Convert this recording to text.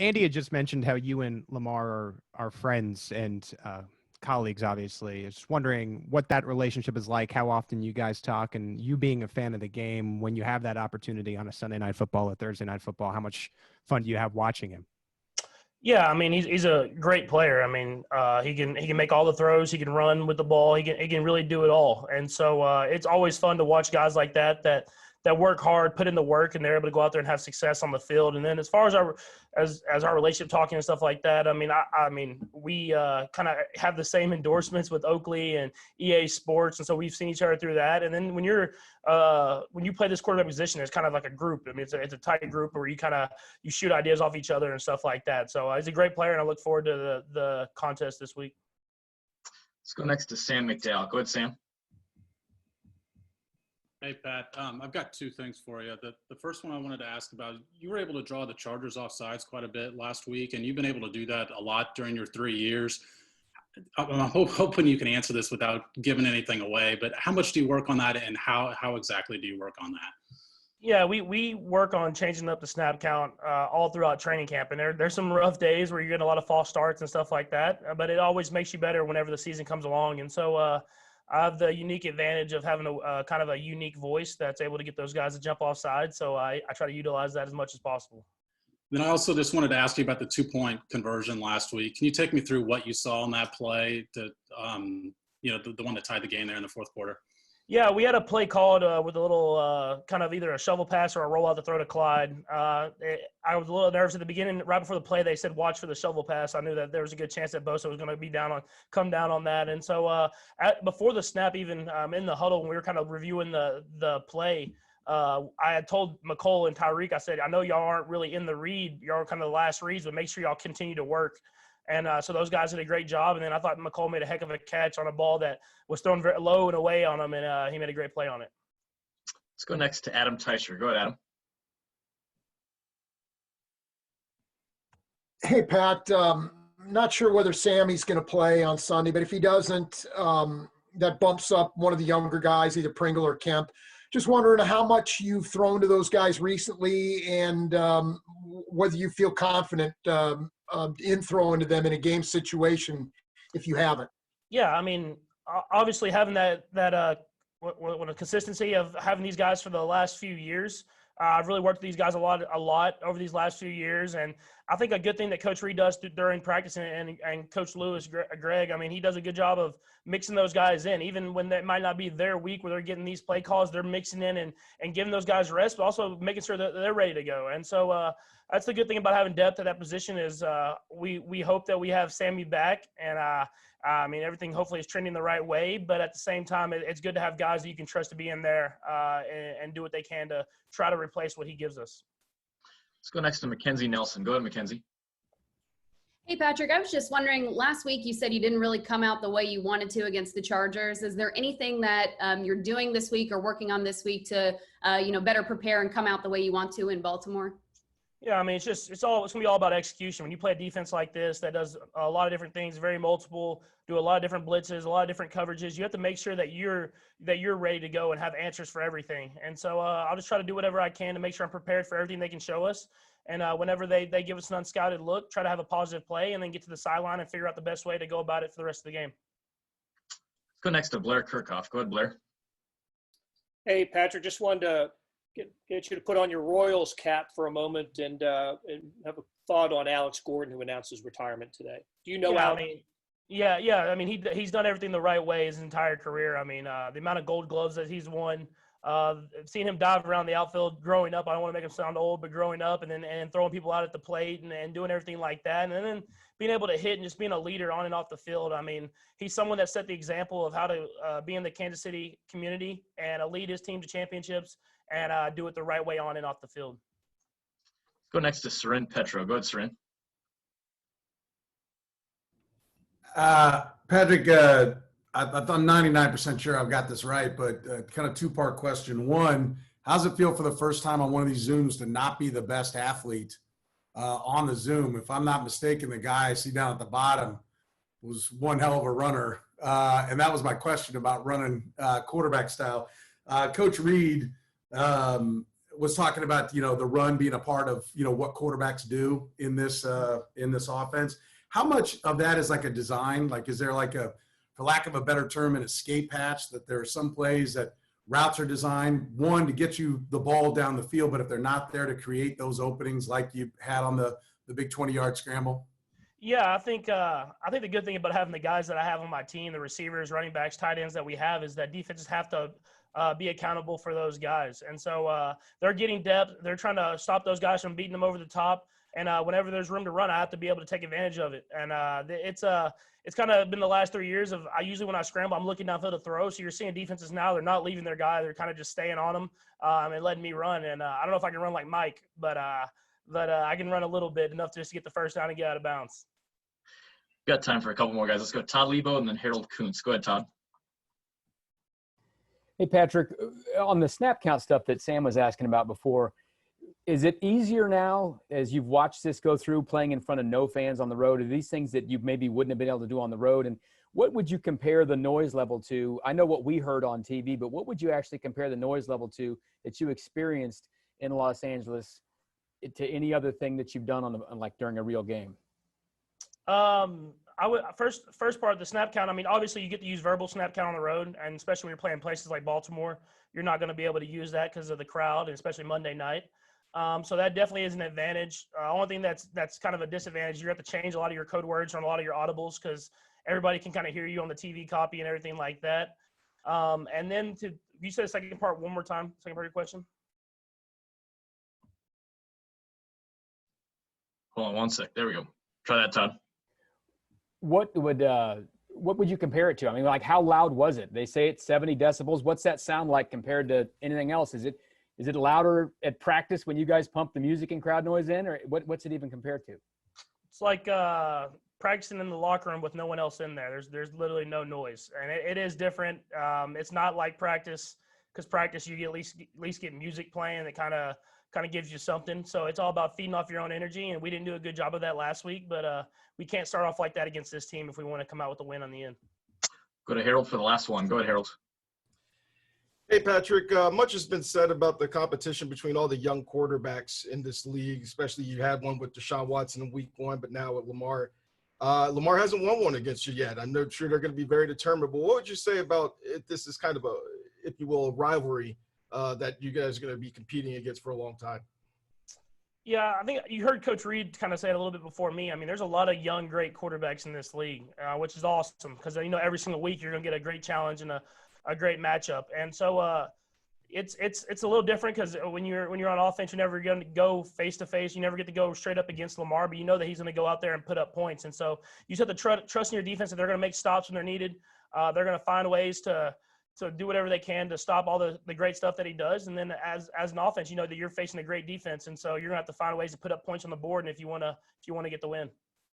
Andy had just mentioned how you and Lamar are friends and colleagues, obviously. I was just wondering what that relationship is like, how often you guys talk, and you being a fan of the game, when you have that opportunity on a Sunday Night Football or Thursday Night Football, how much fun do you have watching him? Yeah, I mean he's a great player. I mean he can make all the throws. He can run with the ball. He can really do it all. And so it's always fun to watch guys like that work hard, put in the work, and they're able to go out there and have success on the field. And then as far as our relationship talking and stuff like that, I mean we kind of have the same endorsements with Oakley and EA Sports, and so we've seen each other through that. And then when you play this quarterback position, it's kind of like a group. I mean it's a tight group where you shoot ideas off each other and stuff like that. So he's a great player, and I look forward to the contest this week. Let's go next to Sam McDowell. Go ahead, Sam. Hey, Pat. I've got two things for you. The first one I wanted to ask about, you were able to draw the Chargers off sides quite a bit last week, and you've been able to do that a lot during your 3 years. I'm hoping you can answer this without giving anything away, but how much do you work on that, and how exactly do you work on that? Yeah, we work on changing up the snap count all throughout training camp, and there's some rough days where you're getting a lot of false starts and stuff like that, but it always makes you better whenever the season comes along. And so I have the unique advantage of having a kind of a unique voice that's able to get those guys to jump off sides. So I try to utilize that as much as possible. Then I also just wanted to ask you about the 2-point conversion last week. Can you take me through what you saw in that play, the one that tied the game there in the fourth quarter? Yeah, we had a play called with a little kind of either a shovel pass or a rollout to throw to Clyde. I was a little nervous at the beginning. Right before the play, they said watch for the shovel pass. I knew that there was a good chance that Bosa was going to come down on that. And so before the snap, even in the huddle, when we were kind of reviewing the play, I had told McCole and Tyreek, I said, I know y'all aren't really in the read. Y'all are kind of the last reads, but make sure y'all continue to work. And so those guys did a great job. And then I thought McCole made a heck of a catch on a ball that was thrown very low and away on him, and he made a great play on it. Let's go next to Adam Teicher. Go ahead, Adam. Hey, Pat. Not sure whether Sammy's going to play on Sunday, but if he doesn't, that bumps up one of the younger guys, either Pringle or Kemp. Just wondering how much you've thrown to those guys recently, and whether you feel confident in throwing to them in a game situation if you haven't. Yeah, I mean, obviously having that a consistency of having these guys for the last few years. I've really worked with these guys a lot over these last few years, and I think a good thing that Coach Reed does during practice and Coach Lewis, Greg, I mean, he does a good job of mixing those guys in, even when that might not be their week where they're getting these play calls, they're mixing in and giving those guys rest, but also making sure that they're ready to go. And so that's the good thing about having depth at that position is we hope that we have Sammy back, and I mean, everything hopefully is trending the right way, but at the same time, it's good to have guys that you can trust to be in there and do what they can to try to replace what he gives us. Let's go next to Mackenzie Nelson. Go ahead, Mackenzie. Hey, Patrick, I was just wondering, last week you said you didn't really come out the way you wanted to against the Chargers. Is there anything that you're doing this week or working on this week to, better prepare and come out the way you want to in Baltimore? Yeah, I mean, it's going to be all about execution. When you play a defense like this that does a lot of different things, very multiple, do a lot of different blitzes, a lot of different coverages, you have to make sure that you're ready to go and have answers for everything. And so I'll just try to do whatever I can to make sure I'm prepared for everything they can show us. And whenever they give us an unscouted look, try to have a positive play and then get to the sideline and figure out the best way to go about it for the rest of the game. Let's go next to Blair Kirchhoff. Go ahead, Blair. Hey, Patrick, just wanted to get you to put on your Royals cap for a moment and have a thought on Alex Gordon, who announced his retirement today. Do you know Alex? I mean, he's done everything the right way his entire career. I mean, the amount of gold gloves that he's won, I've seen him dive around the outfield growing up. I don't want to make him sound old, but growing up and throwing people out at the plate and doing everything like that. And then being able to hit and just being a leader on and off the field. I mean, he's someone that set the example of how to be in the Kansas City community and lead his team to championships and do it the right way on and off the field. Go next to Seren Petro. Go ahead, Seren. Patrick, I'm 99% sure I've got this right, but kind of two-part question. One, how's it feel for the first time on one of these Zooms to not be the best athlete on the Zoom? If I'm not mistaken, the guy I see down at the bottom was one hell of a runner, and that was my question about running quarterback style. Coach Reed, was talking about, you know, the run being a part of, you know, what quarterbacks do in this offense. How much of that is like a design? Like, is there like a, for lack of a better term, an escape hatch, that there are some plays that routes are designed, one, to get you the ball down the field, but if they're not there, to create those openings like you had on the big 20-yard scramble? Yeah, I think the good thing about having the guys that I have on my team, the receivers, running backs, tight ends that we have, is that defenses have to be accountable for those guys. And so they're getting depth. They're trying to stop those guys from beating them over the top. And whenever there's room to run, I have to be able to take advantage of it. And it's kind of been the last 3 years of, I usually when I scramble, I'm looking downfield to throw. So you're seeing defenses now, they're not leaving their guy. They're kind of just staying on them and letting me run. And I don't know if I can run like Mike, but I can run a little bit, enough just to get the first down and get out of bounds. Got time for a couple more guys. Let's go Todd Lebo and then Harold Kuntz. Go ahead, Todd. Hey, Patrick, on the snap count stuff that Sam was asking about before, is it easier now as you've watched this go through, playing in front of no fans on the road? Are these things that you maybe wouldn't have been able to do on the road? And what would you compare the noise level to? I know what we heard on TV, but what would you actually compare the noise level to that you experienced in Los Angeles to any other thing that you've done on like during a real game? I would first part of the snap count. I mean, obviously you get to use verbal snap count on the road, and especially when you're playing places like Baltimore, you're not going to be able to use that because of the crowd, and especially Monday night. So that definitely is an advantage. Only thing that's kind of a disadvantage, you have to change a lot of your code words on a lot of your audibles because everybody can kind of hear you on the TV copy and everything like that. And then you said the second part one more time, second part of your question. Hold on one sec. There we go. Try that, Todd. What would you compare it to? I mean, like, how loud was it? They say it's 70 decibels. What's that sound like compared to anything else? Is it louder at practice when you guys pump the music and crowd noise in, or what's it even compared to? It's like practicing in the locker room with no one else in there. There's literally no noise, and it is different. It's not like practice, because practice you get at least get music playing that kind of gives you something. So it's all about feeding off your own energy, and we didn't do a good job of that last week, but we can't start off like that against this team if we want to come out with a win on the end. Go to Harold for the last one. Go ahead, Harold. Hey, Patrick, much has been said about the competition between all the young quarterbacks in this league, especially you had one with Deshaun Watson in week 1, but now with Lamar. Lamar hasn't won one against you yet. I'm not sure they're going to be very determined, but what would you say about if this is kind of a, if you will, a rivalry that you guys are going to be competing against for a long time? Yeah, I think you heard Coach Reed kind of say it a little bit before me. I mean, there's a lot of young, great quarterbacks in this league, which is awesome because, every single week you're going to get a great challenge and a great matchup. And so it's a little different because when you're on offense, you're never going to go face-to-face. You never get to go straight up against Lamar, but you know that he's going to go out there and put up points. And so you just have to trust in your defense that they're going to make stops when they're needed. They're going to find ways to do whatever they can to stop all the great stuff that he does. And then as an offense, you know that you're facing a great defense. And so you're going to have to find ways to put up points on the board and if you want to get the win.